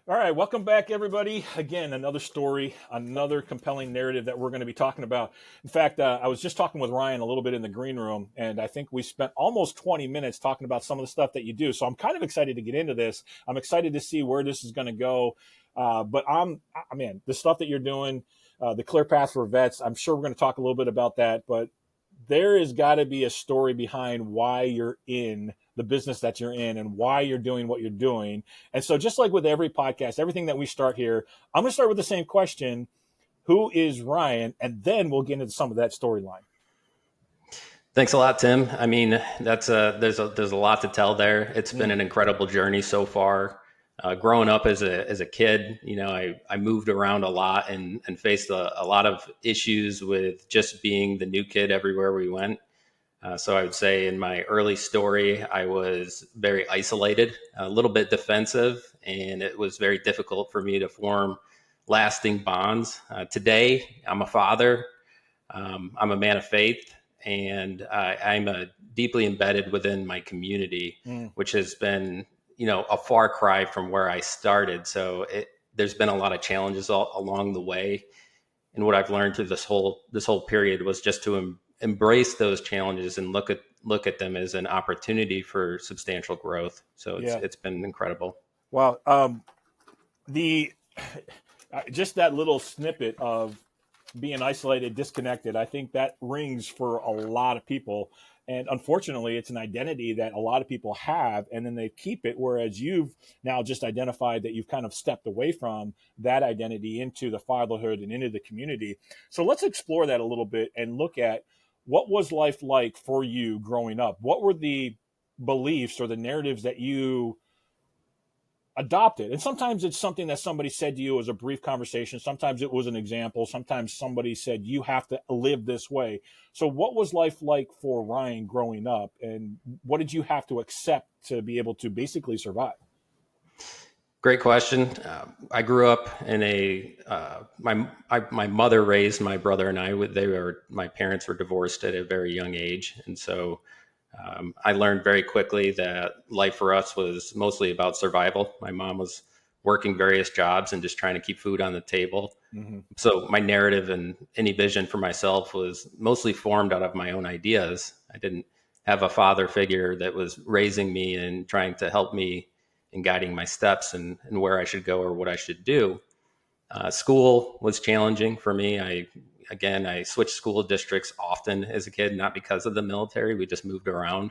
All right, welcome back, everybody. Again, another story, another compelling narrative that we're going to be talking about. In fact, I was just talking with Ryan a little bit in the green room, and I think we spent almost 20 minutes talking about some of the stuff that you do. So I'm kind of excited to get into this. I'm excited to see where this is going to go. The stuff that you're doing, the Clear Path for Vets, I'm sure we're going to talk a little bit about that, but there has got to be a story behind why you're in the business that you're in and why you're doing what you're doing. And so just like with every podcast, everything that we start here, I'm going to start with the same question. Who is Ryan? And then we'll get into some of that storyline. Thanks a lot, Tim. I mean, there's a lot to tell there. It's been an incredible journey so far. Growing up as a kid, I moved around a lot and faced a lot of issues with just being the new kid everywhere we went. So I would say in my early story, I was very isolated, a little bit defensive, and it was very difficult for me to form lasting bonds. Today, I'm a father. I'm a man of faith, and I'm deeply embedded within my community, which has been, a far cry from where I started. So there's been a lot of challenges along the way. And what I've learned through this whole period was just to embrace those challenges and look at them as an opportunity for substantial growth. So it's been incredible. Wow. Just that little snippet of being isolated, disconnected, I think that rings for a lot of people. And unfortunately, it's an identity that a lot of people have, and then they keep it. Whereas you've now just identified that you've kind of stepped away from that identity into the fatherhood and into the community. So let's explore that a little bit and look at what was life like for you growing up? What were the beliefs or the narratives that you adopted? And sometimes it's something that somebody said to you as a brief conversation. Sometimes it was an example. Sometimes somebody said, you have to live this way. So what was life like for Ryan growing up? And what did you have to accept to be able to basically survive? Great question. I grew up in my mother raised my brother and I. My parents were divorced at a very young age. And so I learned very quickly that life for us was mostly about survival. My mom was working various jobs and just trying to keep food on the table. Mm-hmm. So my narrative and any vision for myself was mostly formed out of my own ideas. I didn't have a father figure that was raising me and trying to help me in guiding my steps and where I should go or what I should do. School was challenging for me. I switched school districts often as a kid, not because of the military. We just moved around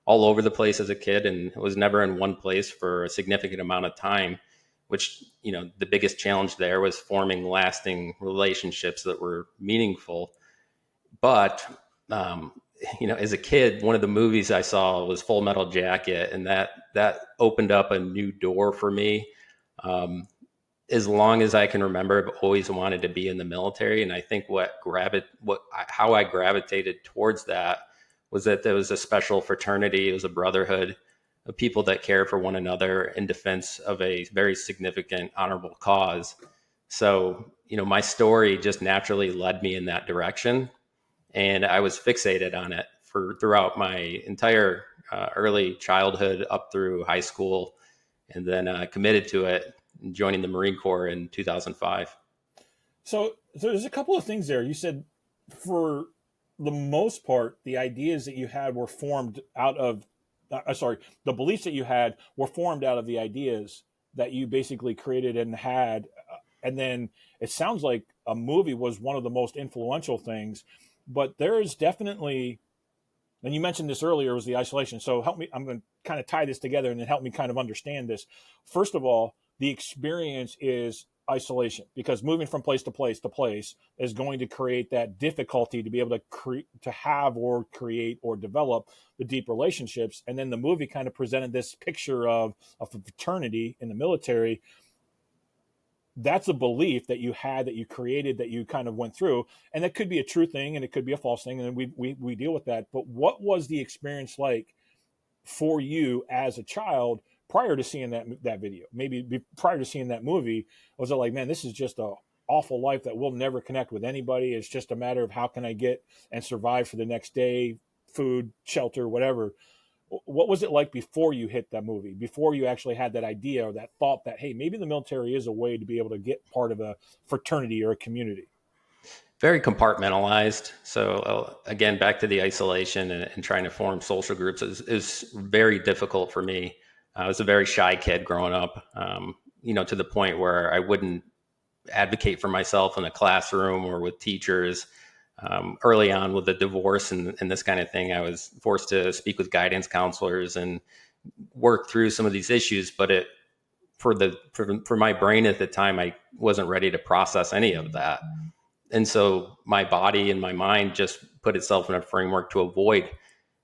all over the place as a kid and was never in one place for a significant amount of time, which, the biggest challenge there was forming lasting relationships that were meaningful. But, as a kid, one of the movies I saw was Full Metal Jacket, and that opened up a new door for me. As long as I can remember, I've always wanted to be in the military. And I think how I gravitated towards that was that there was a special fraternity. It was a brotherhood of people that care for one another in defense of a very significant, honorable cause. So, my story just naturally led me in that direction. And I was fixated on it throughout my entire early childhood up through high school, and then committed to it, joining the Marine Corps in 2005. So there's a couple of things there. You said for the most part, the ideas that you had were formed out of, the beliefs that you had were formed out of the ideas that you basically created and had. And then it sounds like a movie was one of the most influential things, but there is definitely, and you mentioned this earlier, was the isolation. So help me, I'm going to kind of tie this together and then help me kind of understand this. First of all, the experience is isolation, because moving from place to place is going to create that difficulty to be able to have or create or develop the deep relationships. And then the movie kind of presented this picture of a fraternity in the military. That's a belief that you had, that you created, that you kind of went through, and that could be a true thing and it could be a false thing, and we deal with that. But what was the experience like for you as a child prior to seeing that video? Maybe prior to seeing that movie, was it like, man, this is just a awful life that we'll never connect with anybody. It's just a matter of how can I get and survive for the next day, food, shelter, whatever. What was it like before you hit that movie, before you actually had that idea or that thought that, hey, maybe the military is a way to be able to get part of a fraternity or a community? Very compartmentalized. So again, back to the isolation and trying to form social groups is very difficult for me. I was a very shy kid growing up, to the point where I wouldn't advocate for myself in a classroom or with teachers. Early on with the divorce and this kind of thing, I was forced to speak with guidance counselors and work through some of these issues. But for my brain at the time, I wasn't ready to process any of that. And so my body and my mind just put itself in a framework to avoid.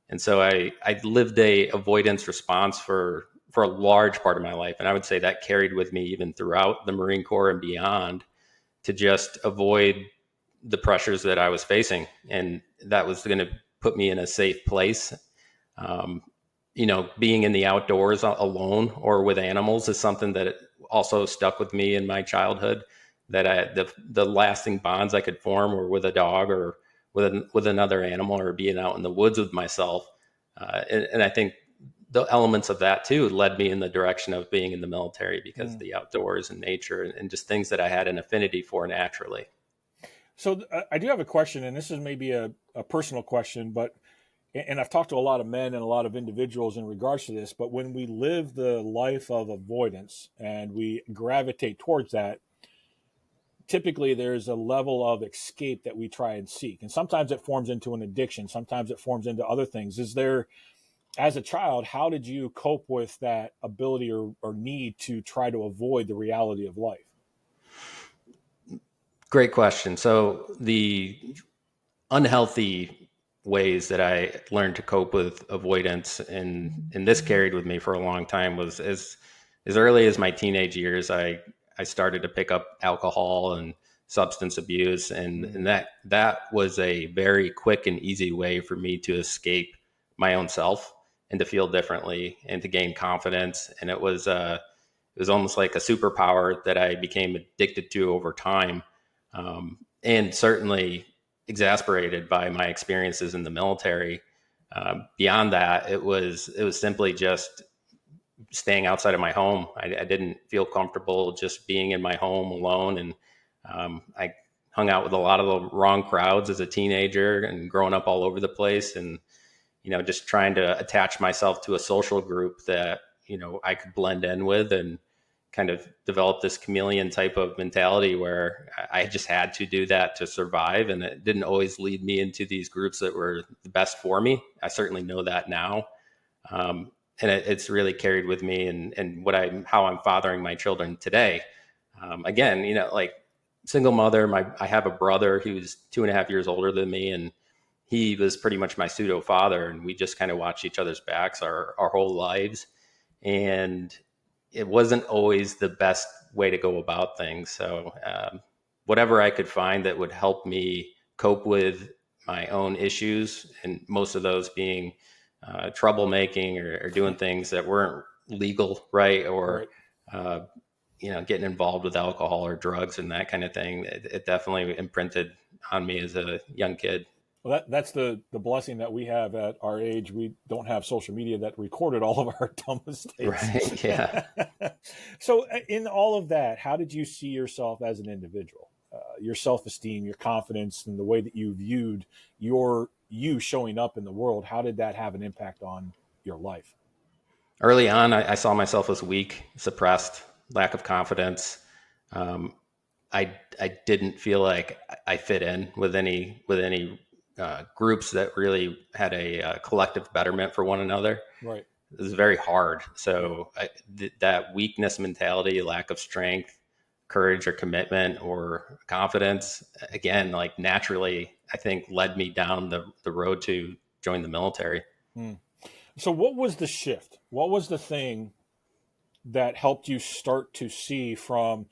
And so I lived a avoidance response for a large part of my life. And I would say that carried with me even throughout the Marine Corps and beyond, to just avoid the pressures that I was facing. And that was going to put me in a safe place. Um, Being in the outdoors alone or with animals is something that also stuck with me in my childhood. That the lasting bonds I could form were with a dog or with another animal, or being out in the woods with myself. And I think the elements of that too led me in the direction of being in the military, because of the outdoors and nature and just things that I had an affinity for naturally. So I do have a question, and this is maybe a personal question, but and I've talked to a lot of men and a lot of individuals in regards to this, but when we live the life of avoidance and we gravitate towards that, typically there's a level of escape that we try and seek. And sometimes it forms into an addiction, sometimes it forms into other things. Is there, as a child, how did you cope with that ability or need to try to avoid the reality of life? Great question. So the unhealthy ways that I learned to cope with avoidance, and this carried with me for a long time, was as early as my teenage years. I started to pick up alcohol and substance abuse, and that was a very quick and easy way for me to escape my own self and to feel differently and to gain confidence. And it was almost like a superpower that I became addicted to over time, and certainly exasperated by my experiences in the military. Beyond that, it was simply just staying outside of my home. I didn't feel comfortable just being in my home alone, and I hung out with a lot of the wrong crowds as a teenager and growing up all over the place, and just trying to attach myself to a social group that I could blend in with, and kind of develop this chameleon type of mentality where I just had to do that to survive. And it didn't always lead me into these groups that were the best for me. I certainly know that now. And it's really carried with me, and how I'm fathering my children today. Again, like single mother, I have a brother who's 2.5 years older than me, and he was pretty much my pseudo father. And we just kind of watched each other's backs our whole lives. And it wasn't always the best way to go about things. So whatever I could find that would help me cope with my own issues, and most of those being troublemaking or doing things that weren't legal, right? Or, Right. uh, getting involved with alcohol or drugs and that kind of thing. It definitely imprinted on me as a young kid. Well, that's the blessing that we have at our age. We don't have social media that recorded all of our dumb mistakes. Right. Yeah. So, in all of that, how did you see yourself as an individual? Your self-esteem, your confidence, and the way that you viewed you showing up in the world. How did that have an impact on your life? Early on, I saw myself as weak, suppressed, lack of confidence. Um, I didn't feel like I fit in with any groups that really had a collective betterment for one another. Right. It was very hard. Yeah. So that weakness mentality, lack of strength, courage or commitment or confidence, again, like naturally, I think led me down the road to join the military. Hmm. So, what was the shift? What was the thing that helped you start to see from,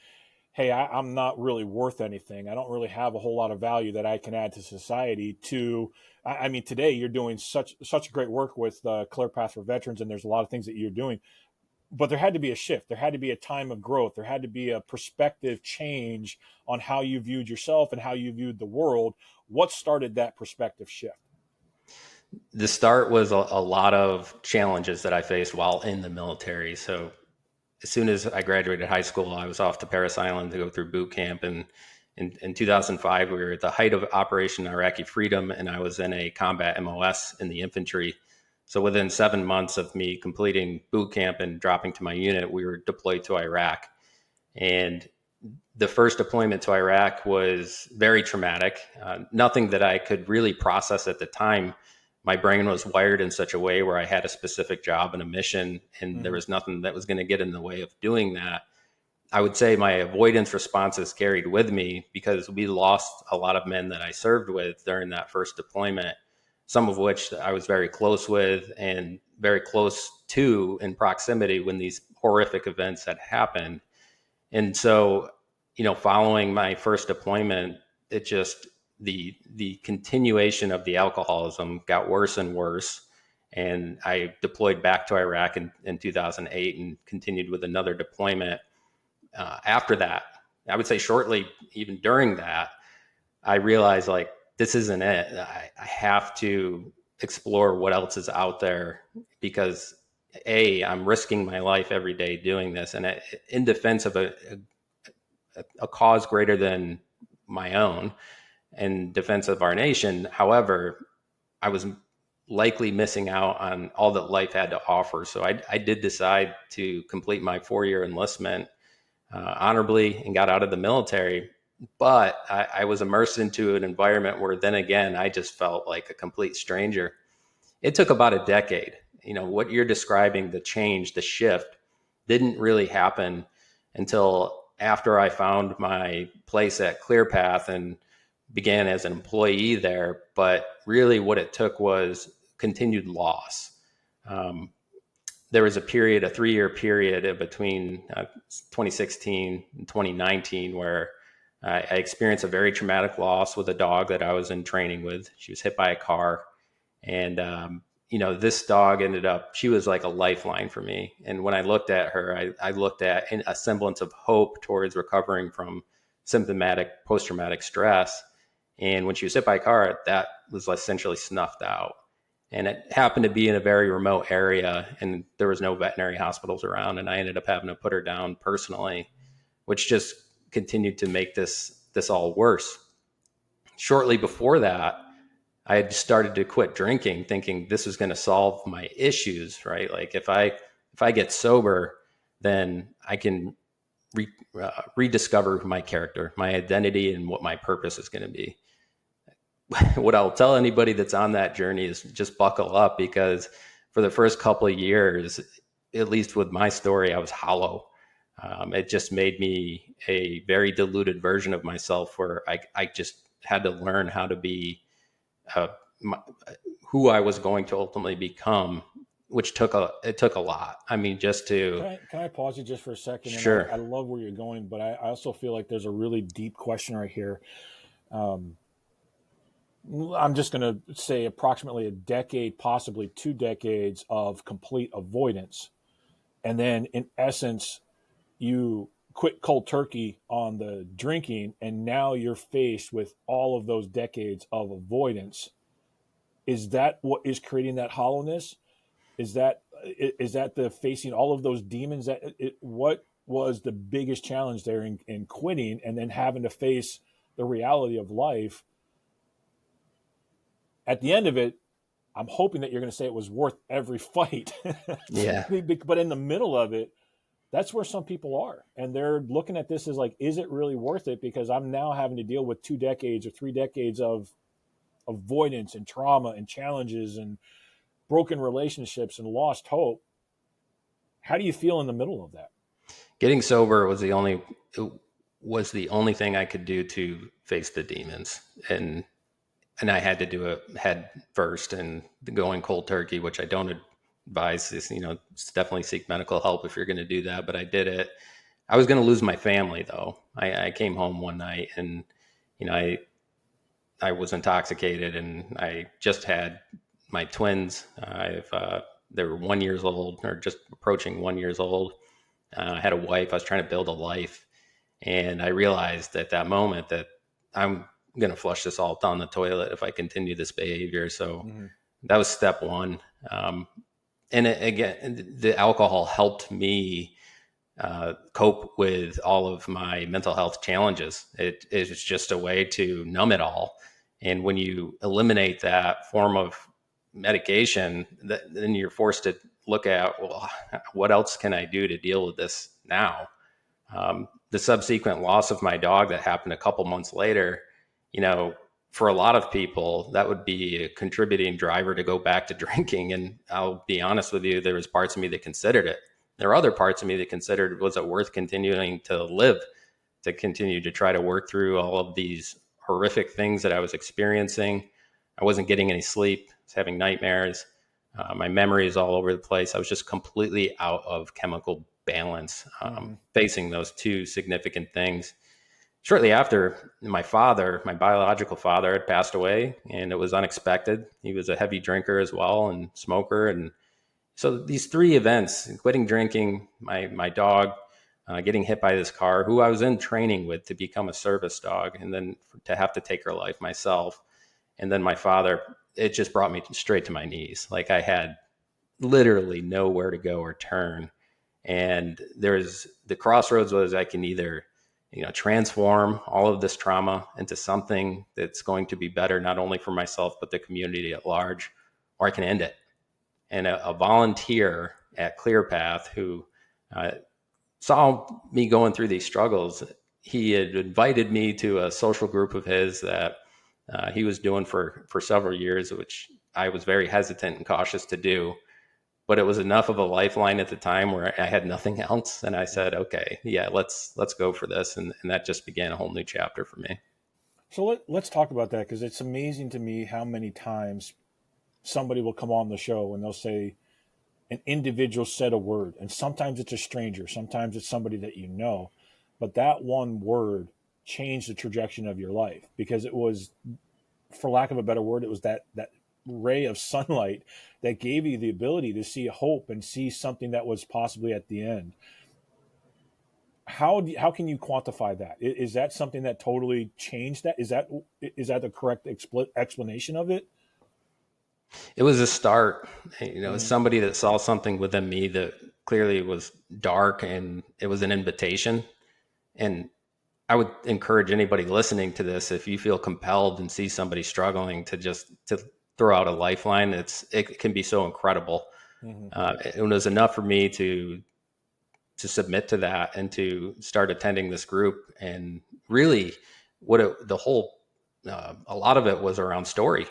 hey, I'm not really worth anything. I don't really have a whole lot of value that I can add to society. To, I mean, today you're doing such great work with Clear Path for Veterans, and there's a lot of things that you're doing. But there had to be a shift. There had to be a time of growth. There had to be a perspective change on how you viewed yourself and how you viewed the world. What started that perspective shift? The start was a lot of challenges that I faced while in the military. So as soon as I graduated high school, I was off to Paris Island to go through boot camp. And in 2005, we were at the height of Operation Iraqi Freedom, and I was in a combat MOS in the infantry. So within 7 months of me completing boot camp and dropping to my unit, we were deployed to Iraq. And the first deployment to Iraq was very traumatic. Nothing that I could really process at the time. My brain was wired in such a way where I had a specific job and a mission, and there was nothing that was going to get in the way of doing that. I would say my avoidance responses carried with me because we lost a lot of men that I served with during that first deployment, some of which I was very close with and very close to in proximity when these horrific events had happened. And so, following my first deployment, it just the continuation of the alcoholism got worse and worse. And I deployed back to Iraq in 2008 and continued with another deployment. After that, I would say shortly, even during that, I realized like this isn't it. I have to explore what else is out there because I'm risking my life every day doing this, and in defense of a cause greater than my own, in defense of our nation. However, I was likely missing out on all that life had to offer. So I did decide to complete my 4-year enlistment honorably and got out of the military. But I was immersed into an environment where then again, I just felt like a complete stranger. It took about a decade. What you're describing, the change, the shift, didn't really happen until after I found my place at ClearPath and began as an employee there. But really what it took was continued loss. There was a 3-year period between 2016 and 2019 where I experienced a very traumatic loss with a dog that I was in training with. She was hit by a car. And, this dog she was like a lifeline for me. And when I looked at her, I looked at a semblance of hope towards recovering from symptomatic post-traumatic stress. And when she was hit by a car, that was essentially snuffed out. And it happened to be in a very remote area and there was no veterinary hospitals around. And I ended up having to put her down personally, which just continued to make this all worse. Shortly before that, I had started to quit drinking, thinking this was going to solve my issues, right? Like if I get sober, then I can rediscover my character, my identity, and what my purpose is going to be. What I'll tell anybody that's on that journey is just buckle up, because for the first couple of years, at least with my story, I was hollow. It just made me a very diluted version of myself where I just had to learn how to be who I was going to ultimately become, which took a lot. I mean, just to Can I pause you just for a second? sure. And I love where you're going, but I also feel like there's a really deep question right here. I'm just going to say approximately a decade, possibly 2 decades of complete avoidance. And then in essence, you quit cold turkey on the drinking, and now you're faced with all of those decades of avoidance. Is that what is creating that hollowness? Is that the facing all of those demons? What was the biggest challenge there in quitting and then having to face the reality of life? At the end of it, I'm hoping that you're going to say it was worth every fight. Yeah. But in the middle of it, that's where some people are. And they're looking at this as like, is it really worth it? Because I'm now having to deal with 2 decades or 3 decades of avoidance and trauma and challenges and broken relationships and lost hope. How do you feel in the middle of that? Getting sober was the only thing I could do to face the demons. And I had to do it head first, and going cold turkey, which I don't advise, is, definitely seek medical help if you're going to do that. But I did it. I was going to lose my family though. I came home one night and, I was intoxicated and I just had my twins. They were 1 year old or just approaching 1 year old. I had a wife. I was trying to build a life. And I realized at that moment that I'm going to flush this all down the toilet if I continue this behavior. So That was step one. And again, the alcohol helped me cope with all of my mental health challenges. It is just a way to numb it all. And when you eliminate that form of medication, then you're forced to look at, well, what else can I do to deal with this now? The subsequent loss of my dog that happened a couple months later, you know, for a lot of people, that would be a contributing driver to go back to drinking. And I'll be honest with you, there was parts of me that considered it. There are other parts of me that considered, was it worth continuing to live, to continue to try to work through all of these horrific things that I was experiencing. I wasn't getting any sleep. I was having nightmares. My memory is all over the place. I was just completely out of chemical balance, facing those two significant things. Shortly after, my father, my biological father, had passed away, and it was unexpected. He was a heavy drinker as well and smoker. And so these three events, quitting drinking, my dog, getting hit by this car, who I was in training with to become a service dog, and then to have to take her life myself, and then my father, it just brought me straight to my knees. Like I had literally nowhere to go or turn. And there's the crossroads was I can either, transform all of this trauma into something that's going to be better, not only for myself, but the community at large, or I can end it. And a volunteer at ClearPath who saw me going through these struggles, he had invited me to a social group of his that he was doing for several years, which I was very hesitant and cautious to do. But it was enough of a lifeline at the time where I had nothing else. And I said, okay, yeah, let's go for this. And that just began a whole new chapter for me. So let's talk about that, because it's amazing to me how many times somebody will come on the show and they'll say an individual said a word. And sometimes it's a stranger, sometimes it's somebody that you know. But that one word changed the trajectory of your life, because it was, for lack of a better word, it was that ray of sunlight that gave you the ability to see hope and see something that was possibly at the end. How can you quantify that? Is that something that totally changed that? Is that the correct explanation of it? It was a start, as somebody that saw something within me that clearly was dark, and it was an invitation. And I would encourage anybody listening to this, if you feel compelled and see somebody struggling, to throw out a lifeline. It can be so incredible. It was enough for me to submit to that and to start attending this group. And really, a lot of it was around story,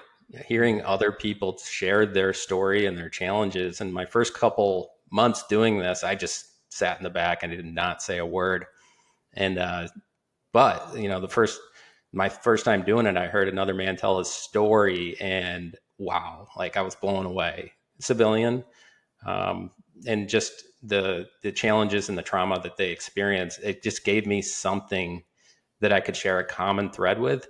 hearing other people share their story and their challenges. And my first couple months doing this, I just sat in the back and did not say a word. And but my first time doing it, I heard another man tell his story, and wow, like I was blown away. Civilian, and just the challenges and the trauma that they experience, it just gave me something that I could share a common thread with.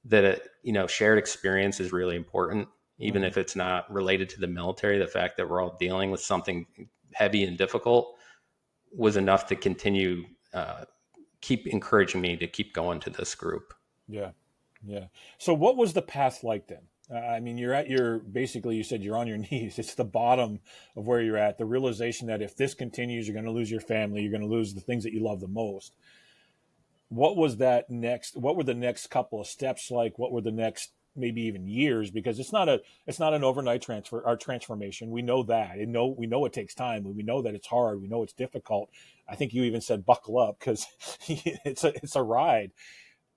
That shared experience is really important, even if it's not related to the military. The fact that we're all dealing with something heavy and difficult was enough to continue. Keep encouraging me to keep going to this group. Yeah. So what was the path like then? I mean, basically you said you're on your knees. It's the bottom of where you're at. The realization that if this continues, you're going to lose your family. You're going to lose the things that you love the most. What was that next? What were the next couple of steps like? What were the next maybe even years? Because it's not an overnight transformation. We know that. We know it takes time. We know that it's hard. We know it's difficult. I think you even said buckle up, because it's a ride.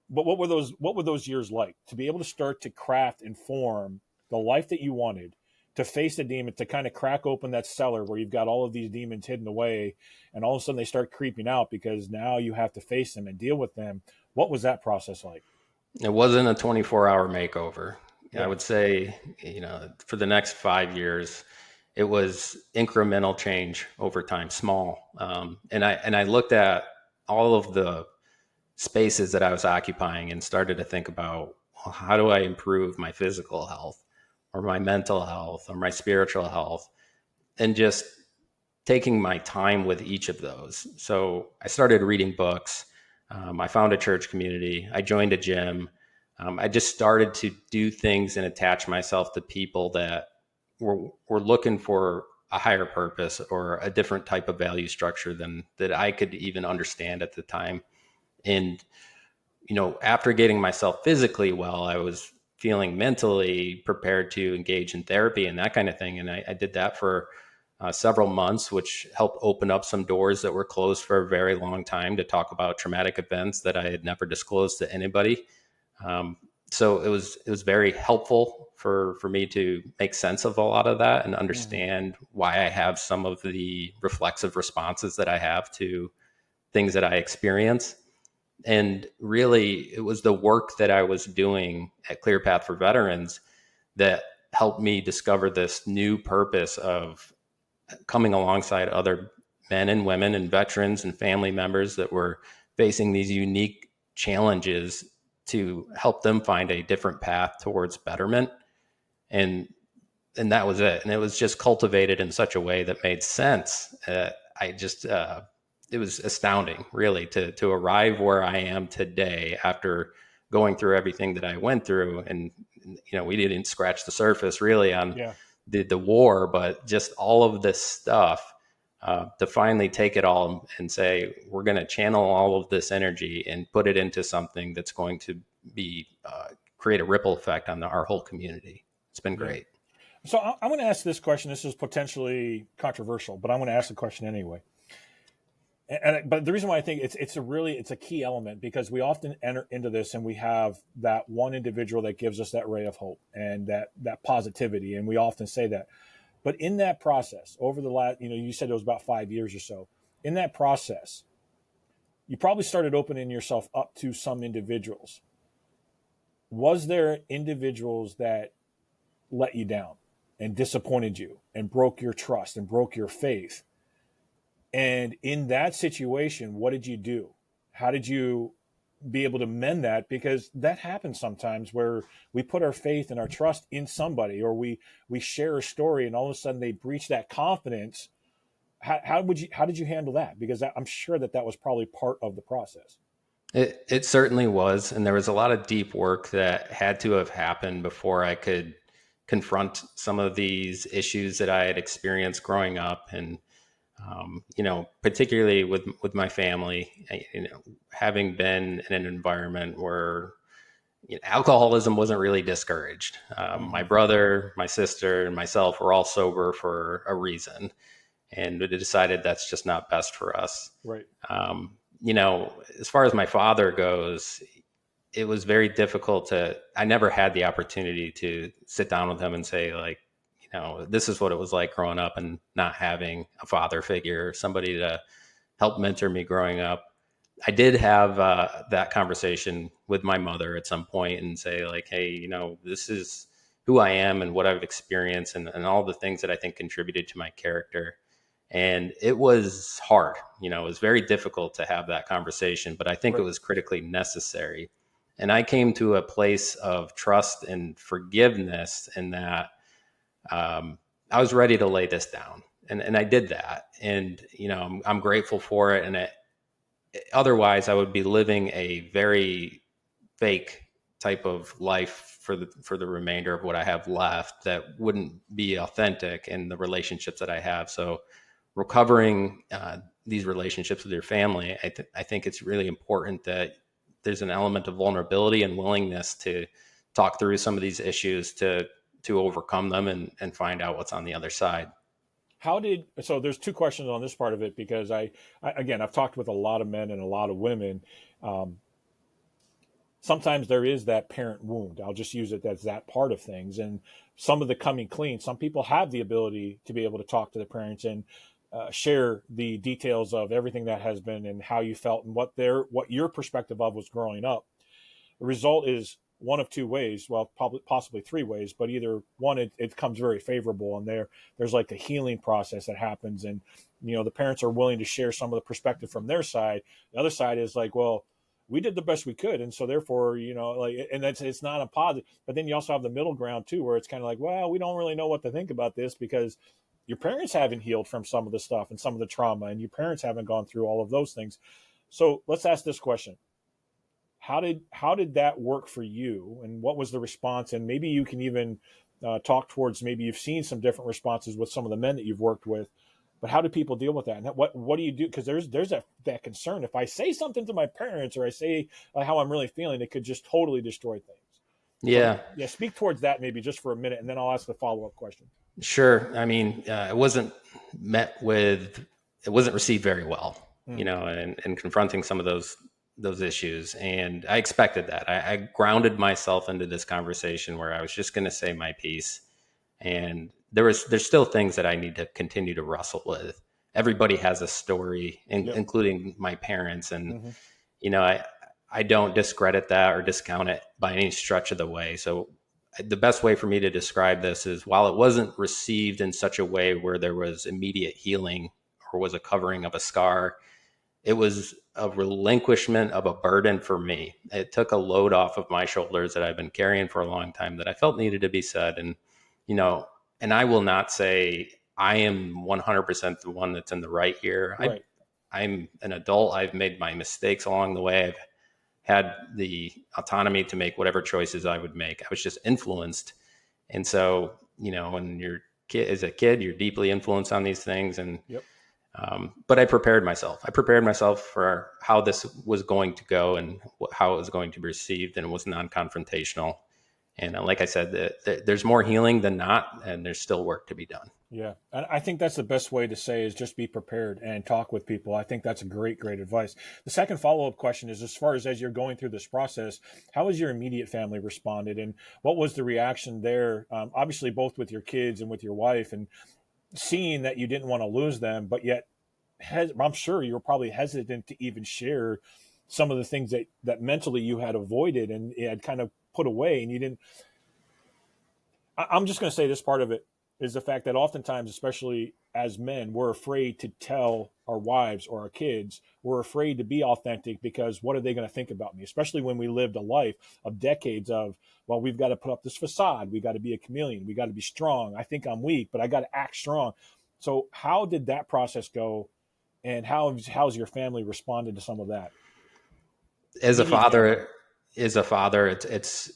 But what were those years like, to be able to start to craft and form the life that you wanted, to face the demon, to kind of crack open that cellar where you've got all of these demons hidden away, and all of a sudden they start creeping out because now you have to face them and deal with them. What was that process like? It wasn't a 24-hour makeover. Yeah. I would say, for the next 5 years, it was incremental change over time, small. And I looked at all of the spaces that I was occupying and started to think about, well, how do I improve my physical health, or my mental health, or my spiritual health, and just taking my time with each of those. So I started reading books. I found a church community. I joined a gym. I just started to do things and attach myself to people that were looking for a higher purpose or a different type of value structure than that I could even understand at the time. And after getting myself physically well, I was feeling mentally prepared to engage in therapy and that kind of thing. And I did that for several months, which helped open up some doors that were closed for a very long time to talk about traumatic events that I had never disclosed to anybody. Um, so it was very helpful for me to make sense of a lot of that and Mm-hmm. understand why I have some of the reflexive responses that I have to things that I experience. And really, it was the work that I was doing at Clear Path for Veterans that helped me discover this new purpose of coming alongside other men and women and veterans and family members that were facing these unique challenges to help them find a different path towards betterment. And that was it. And it was just cultivated in such a way that made sense. I just it was astounding, really, to arrive where I am today after going through everything that I went through. And we didn't scratch the surface really on Yeah. the war, but just all of this stuff. To finally take it all and say, we're going to channel all of this energy and put it into something that's going to be create a ripple effect on our whole community. It's been Yeah. great. So I'm going to ask this question. This is potentially controversial, but I'm going to ask the question anyway. But the reason why I think it's a key element because we often enter into this and we have that one individual that gives us that ray of hope and that positivity, and we often say that. But in that process, over the last, you said it was about 5 years or so. In that process, you probably started opening yourself up to some individuals. Was there individuals that let you down and disappointed you and broke your trust and broke your faith? And in that situation, what did you do? How did you be able to mend that? Because that happens sometimes where we put our faith and our trust in somebody, or we share a story, and all of a sudden they breach that confidence. How did you handle that? Because I'm sure that was probably part of the process. It certainly was, and there was a lot of deep work that had to have happened before I could confront some of these issues that I had experienced growing up, and particularly with my family, having been in an environment where alcoholism wasn't really discouraged. My Mm-hmm. brother, my sister, and myself were all sober for a reason, and we decided that's just not best for us. Right. As far as my father goes, it was very difficult I never had the opportunity to sit down with him and say, like, this is what it was like growing up and not having a father figure, somebody to help mentor me growing up. I did have that conversation with my mother at some point and say, like, hey, this is who I am and what I've experienced and all the things that I think contributed to my character. And it was hard, it was very difficult to have that conversation, but I think it Right. was critically necessary. And I came to a place of trust and forgiveness in that I was ready to lay this down. And I did that. And, I'm grateful for it. And otherwise, I would be living a very fake type of life for the remainder of what I have left that wouldn't be authentic in the relationships that I have. So recovering these relationships with your family, I think it's really important that there's an element of vulnerability and willingness to talk through some of these issues to overcome them and find out what's on the other side. So there's two questions on this part of it because again, I've talked with a lot of men and a lot of women. Um, Sometimes there is that parent wound. I'll just use it as that part of things. And some of the coming clean, some people have the ability to be able to talk to the parents and share the details of everything that has been and how you felt and what your perspective of was growing up. The result is one of two ways, well, probably possibly three ways, but either one, it comes very favorable, and there's like a healing process that happens, and the parents are willing to share some of the perspective from their side. The other side is like, well, we did the best we could, and so therefore, like, and it's not a positive. But then you also have the middle ground too, where it's kind of like, well, we don't really know what to think about this because your parents haven't healed from some of the stuff and some of the trauma, and your parents haven't gone through all of those things. So let's ask this question: how did that work for you, and what was the response? And maybe you can even talk towards maybe you've seen some different responses with some of the men that you've worked with, but how do people deal with that? And what do you do? Because there's that concern. If I say something to my parents or I say how I'm really feeling, it could just totally destroy things. So Yeah, yeah, speak towards that maybe just for a minute, and then I'll ask the follow up question. sure. I mean, it wasn't received very well, Mm, and confronting some of those issues. And I expected that. I grounded myself into this conversation where I was just going to say my piece. And there's still things that I need to continue to wrestle with. Everybody has a story, yep. including my parents. And, Hmm. you know, I don't discredit that or discount it by any stretch of the way. So the best way for me to describe this is while it wasn't received in such a way where there was immediate healing or was a covering of a scar, it was a relinquishment of a burden for me. It took a load off of my shoulders that I've been carrying for a long time that I felt needed to be said. And, you know, and I will not say I am 100% the one that's in the right here. Right. I'm an adult. I've made my mistakes along the way. I've had the autonomy to make whatever choices I would make. I was just influenced. And so, when you're as a kid, you're deeply influenced on these things. And Yep. but I prepared myself. I prepared myself for how this was going to go and how it was going to be received, and it was non-confrontational. And like I said, there's more healing than not, and there's still work to be done. Yeah. And I think that's the best way to say is just be prepared and talk with people. I think that's a great advice. The second follow up question is as far as you're going through this process, how has your immediate family responded and what was the reaction there? Obviously, both with your kids and with your wife, and seeing that you didn't want to lose them, but yet I'm sure you were probably hesitant to even share some of the things that mentally you had avoided and had kind of put away and you didn't. I'm just going to say this part of it is the fact that oftentimes, especially as men, we're afraid to tell our wives or our kids. We're afraid to be authentic because what are they going to think about me? Especially when we lived a life of decades of, well, we've got to put up this facade. We got to be a chameleon. We got to be strong. I think I'm weak, but I got to act strong. So how did that process go? And how's your family responded to some of that? As a Immediate family. father, it's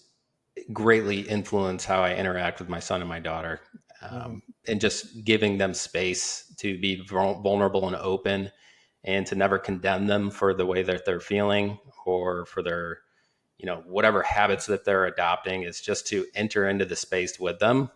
greatly influenced how I interact with my son and my daughter, Mm-hmm. and just giving them space to be vulnerable and open, and to never condemn them for the way that they're feeling or for their, whatever habits that they're adopting. Is just to enter into the space with them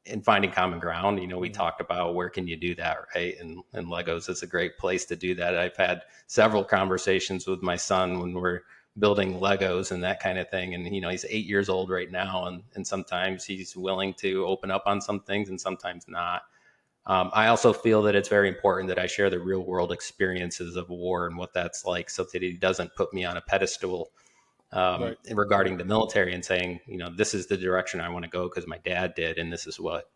and finding common ground. We Mm-hmm. talked about where can you do that, right? And Legos is a great place to do that. I've had several conversations with my son when we're building Legos and that kind of thing. And, he's 8 years old right now. And sometimes he's willing to open up on some things and sometimes not. I also feel that it's very important that I share the real world experiences of war and what that's like so that he doesn't put me on a pedestal Right. regarding the military and saying, this is the direction I want to go because my dad did, and this is what,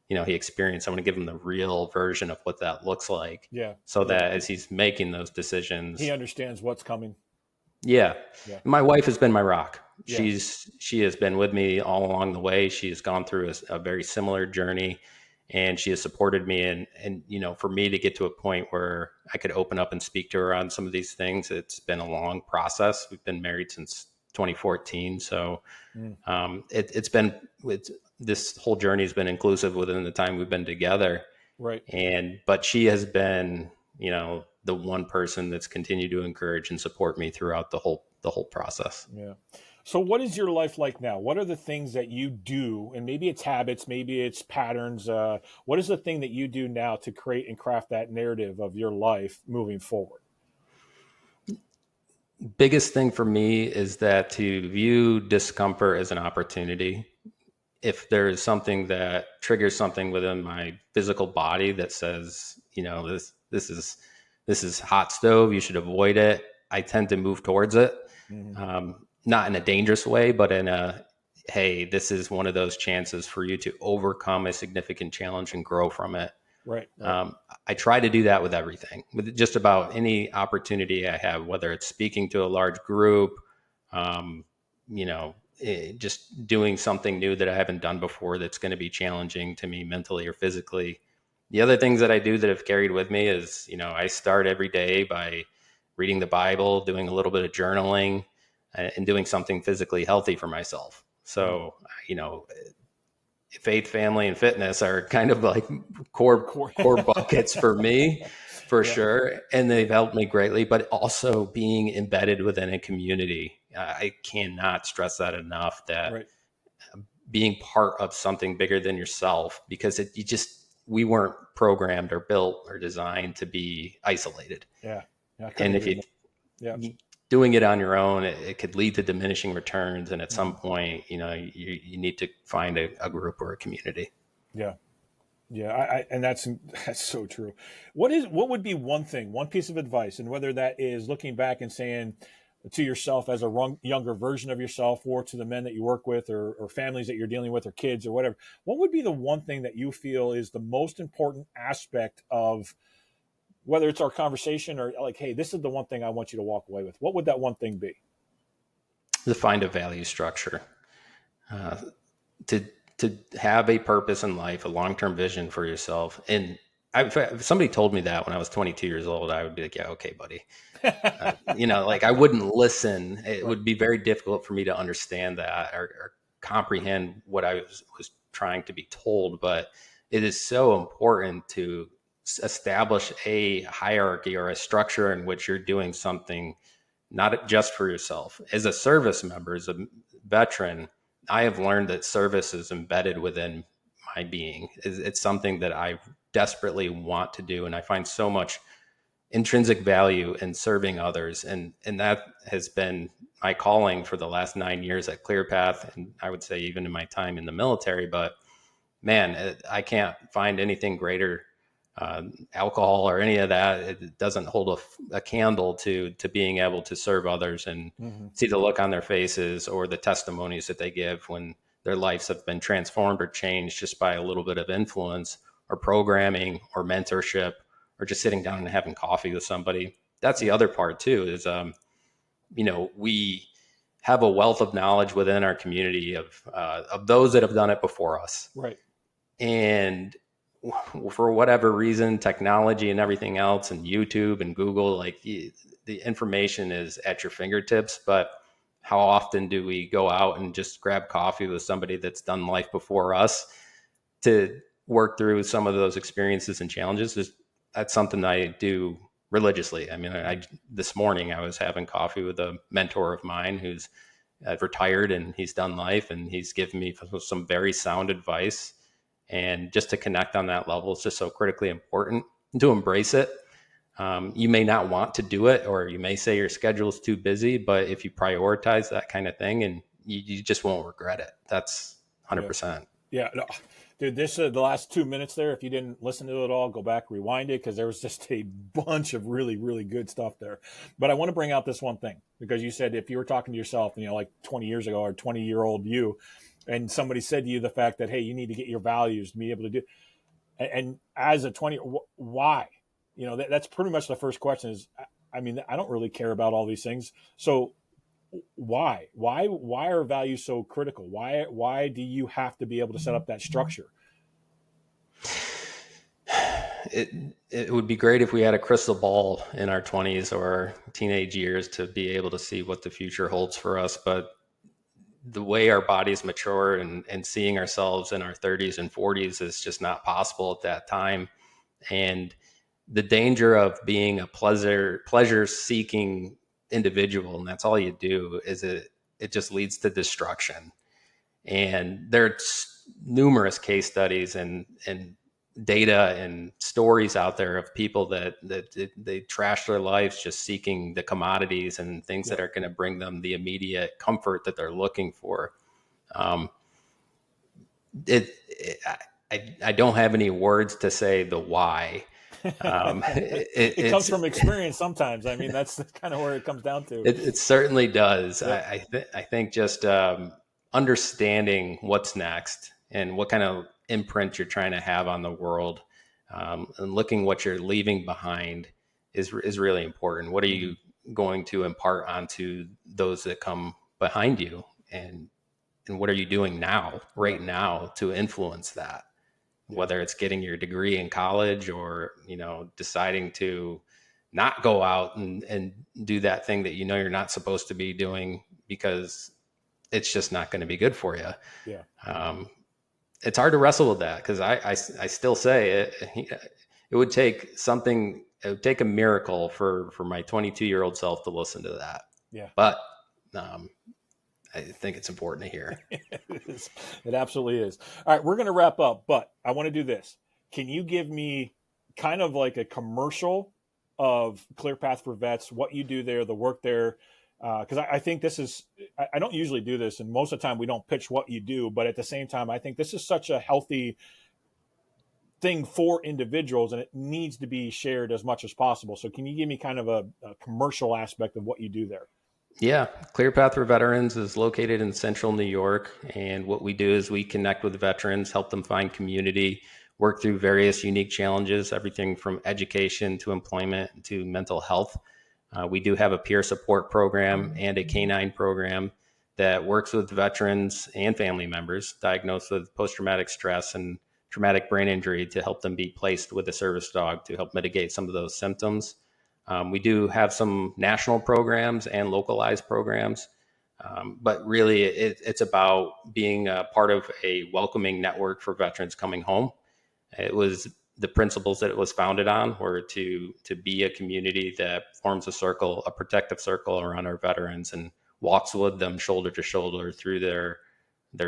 he experienced. I want to give him the real version of what that looks like Yeah. so Yeah. that as he's making those He decisions, understands what's coming. yeah. Yeah. My wife has been my rock. Yeah. She has been with me all along the way. She has gone through a very similar journey, and she has supported me. And for me to get to a point where I could open up and speak to her on some of these things, it's been a long process. We've been married since 2014, so Mm. it's this whole journey has been inclusive within the time we've been together. Right. But she has been, the one person that's continued to encourage and support me throughout the whole process. Yeah. So, what is your life like now? What are the things that you do? And maybe it's habits, maybe it's patterns. What is the thing that you do now to create and craft that narrative of your life moving forward? Biggest thing for me is that to view discomfort as an opportunity. If there is something that triggers something within my physical body that says, this is hot stove, you should avoid it, I tend to move towards it. Hmm. Not in a dangerous way, but in a, hey, this is one of those chances for you to overcome a significant challenge and grow from it. Right. Right. Um, I try to do that with everything, with just about any opportunity I have, whether it's speaking to a large group, um, just doing something new that I haven't done before that's going to be challenging to me mentally or physically. The other things that I do that have carried with me is, I start every day by reading the Bible, doing a little bit of journaling, and doing something physically healthy for myself. Mm. So, faith, family, and fitness are kind of like core buckets for me, for Yeah. sure. And they've helped me greatly, but also being embedded within a community. I cannot stress that enough, that Right. being part of something bigger than yourself, because we weren't programmed or built or designed to be isolated. Yeah. Yeah. I couldn't And if agree more. Yeah. doing it on your own, it could lead to diminishing returns. And at some Mhm. point, you need to find a group or a community. Yeah. Yeah, and that's so true. What would be one thing, one piece of advice, and whether that is looking back and saying to yourself as a younger version of yourself, or to the men that you work with, or families that you're dealing with, or kids, or whatever, what would be the one thing that you feel is the most important aspect of whether it's our conversation, or like, hey, this is the one thing I want you to walk away with? What would that one thing be? To find a value structure, uh, to have a purpose in life, a long-term vision for yourself. And if somebody told me that when I was 22 years old, I would be like, yeah, okay, buddy. Like I wouldn't listen. It Right. would be very difficult for me to understand that, or comprehend what I was trying to be told. But it is so important to establish a hierarchy or a structure in which you're doing something not just for yourself. As a service member, as a veteran, I have learned that service is embedded within my being. It's something that I desperately want to do, and I find so much intrinsic value in serving others, and that has been my calling for the last 9 years at ClearPath, and I would say even in my time in the military. But man, I can't find anything greater. Alcohol or any of that, it doesn't hold a candle to being able to serve others and Mm-hmm. see the look on their faces, or the testimonies that they give when their lives have been transformed or changed just by a little bit of influence or programming or mentorship, or just sitting down and having coffee with somebody. That's the other part too, is we have a wealth of knowledge within our community of those that have done it before us. Right. And for whatever reason, technology and everything else, and YouTube and Google, like the information is at your fingertips. But how often do we go out and just grab coffee with somebody that's done life before us to work through some of those experiences and challenges? That's something that I do religiously. I mean, this morning I was having coffee with a mentor of mine who's retired, and he's done life, and he's given me some very sound advice. And just to connect on that level is just so critically important, and to embrace it. You may not want to do it, or you may say your schedule is too busy, but if you prioritize that kind of thing, and you just won't regret it. That's Yeah. 100%. Yeah, no, dude, this the last 2 minutes there. If you didn't listen to it all, go back, rewind it, because there was just a bunch of really, really good stuff there. But I want to bring out this one thing, because you said if you were talking to yourself, like 20 years ago, or 20-year-old you, and somebody said to you the fact that, hey, you need to get your values to be able to do, and as a 20, why? That's pretty much the first question. Is, I mean, I don't really care about all these things, so why are values so critical? Why do you have to be able to set up that structure? It would be great if we had a crystal ball in our 20s or teenage years to be able to see what the future holds for us. But the way our bodies mature, and seeing ourselves in our 30s and 40s is just not possible at that time. And the danger of being a pleasure seeking individual, and that's all you do, is it just leads to destruction. And there's numerous case studies and data and stories out there of people that they trash their lives just seeking the commodities and things that are going to bring them the immediate comfort that they're looking for. Um, it, it I don't have any words to say the why. It comes from experience sometimes. I mean, that's kind of where it comes down to. It certainly does. Yep. I think just understanding what's next and what kind of imprint you're trying to have on the world, and looking what you're leaving behind is really important. What are you going to impart onto those that come behind you, and what are you doing now, right now, to influence that? Whether it's getting your degree in college, or deciding to not go out and do that thing that you're not supposed to be doing because it's just not going to be good for you. Yeah. it's hard to wrestle with that because I still say it would take something, it would take a miracle for my 22-year-old self to listen to that. Yeah. But I think it's important to hear. It is. It absolutely is. All right, we're going to wrap up, but I want to do this. Can you give me kind of like a commercial of Clear Path for Vets, what you do there, the work there? Because I think this is, I don't usually do this, and most of the time we don't pitch what you do, but at the same time, I think this is such a healthy thing for individuals, and it needs to be shared as much as possible. So can you give me kind of a commercial aspect of what you do there? Yeah, Clear Path for Veterans is located in central New York. And what we do is we connect with veterans, help them find community, work through various unique challenges, everything from education to employment to mental health. We do have a peer support program and a canine program that works with veterans and family members diagnosed with post-traumatic stress and traumatic brain injury to help them be placed with a service dog to help mitigate some of those symptoms. We do have some national programs and localized programs, but really it's about being a part of a welcoming network for veterans coming home. It was the principles that it was founded on were to be a community that forms a circle, a protective circle around our veterans and walks with them shoulder to shoulder through their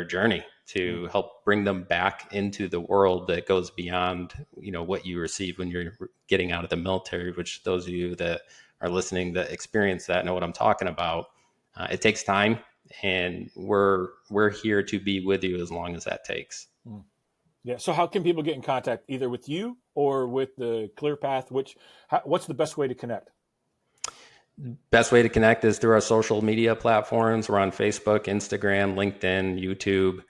journey to help bring them back into the world that goes beyond, what you receive when you're getting out of the military, which those of you that are listening that experience that know what I'm talking about. It takes time, and we're here to be with you as long as that takes. Yeah. So how can people get in contact either with you or with the Clear Path? What's the best way to connect? Best way to connect is through our social media platforms. We're on Facebook, Instagram, LinkedIn, YouTube,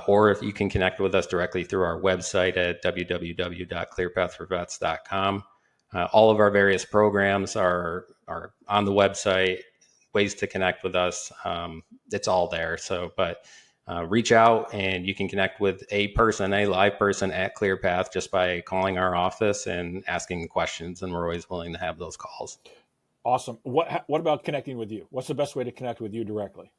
or if you can connect with us directly through our website at www.clearpathforvets.com. All of our various programs are on the website, ways to connect with us. It's all there. But reach out and you can connect with a live person at ClearPath just by calling our office and asking questions. And we're always willing to have those calls. Awesome. What about connecting with you? What's the best way to connect with you directly?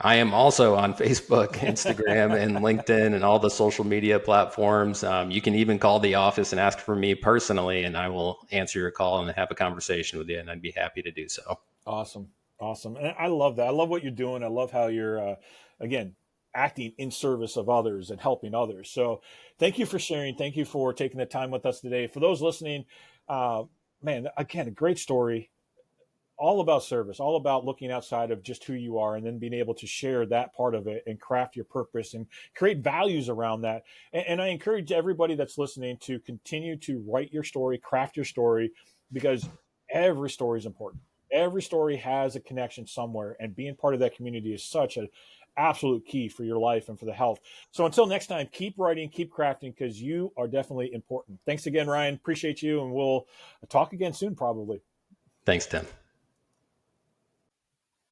I am also on Facebook, Instagram, and LinkedIn and all the social media platforms. You can even call the office and ask for me personally, and I will answer your call and have a conversation with you, and I'd be happy to do so. Awesome. And I love that. I love what you're doing. I love how you're, again, acting in service of others and helping others. So thank you for sharing. Thank you for taking the time with us today. For those listening, man, again, a great story, all about service, all about looking outside of just who you are and then being able to share that part of it and craft your purpose and create values around that. And I encourage everybody that's listening to continue to write your story, craft your story, because every story is important. Every story has a connection somewhere, and being part of that community is such an absolute key for your life and for the health. So until next time, keep writing, keep crafting, because you are definitely important. Thanks again, Ryan. Appreciate you, and we'll talk again soon, probably. Thanks, Tim.